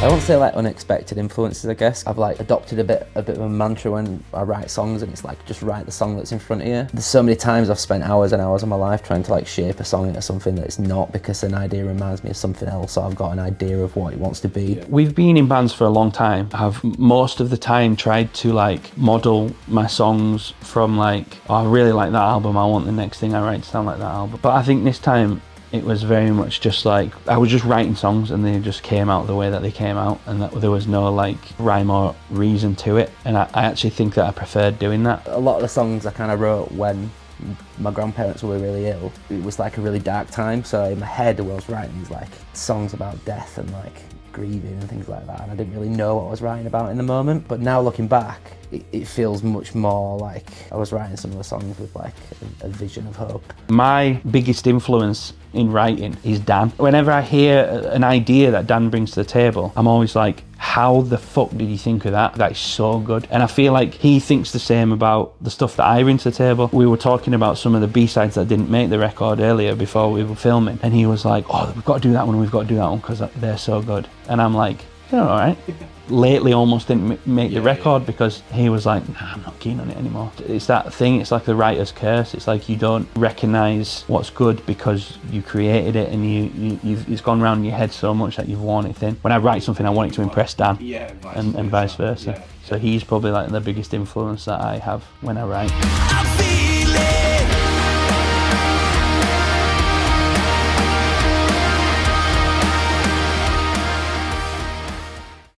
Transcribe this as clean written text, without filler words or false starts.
I won't say like unexpected influences, I guess. I've like adopted a bit of a mantra when I write songs, and it's like just write the song that's in front of you. There's so many times I've spent hours and hours of my life trying to like shape a song into something that it's not, because an idea reminds me of something else, so I've got an idea of what it wants to be. We've been in bands for a long time. I've most of the time tried to like model my songs from like, oh, I really like that album, I want the next thing I write to sound like that album. But I think this time it was very much just like, I was just writing songs and they just came out the way that they came out, and that there was no like rhyme or reason to it. And I actually think that I preferred doing that. A lot of the songs I kind of wrote when my grandparents were really ill. It was like a really dark time, so in my head I was writing these like songs about death and like grieving and things like that, and I didn't really know what I was writing about in the moment. But now looking back, it feels much more like I was writing some of the songs with like a vision of hope. My biggest influence in writing is Dan. Whenever I hear an idea that Dan brings to the table, I'm always like, how the fuck did you think of that? That is so good. And I feel like he thinks the same about the stuff that I bring to the table. We were talking about some of the B-sides that didn't make the record earlier before we were filming, and he was like, oh, we've got to do that one, because they're so good. And I'm like, you're all right. Lately almost didn't make the record because he was like, nah, I'm not keen on it anymore. It's that thing, it's like the writer's curse. It's like you don't recognise what's good because you created it, and it's gone round in your head so much that you've worn it thin. When I write something, I want it to impress Dan, and vice versa. So he's probably like the biggest influence that I have when I write.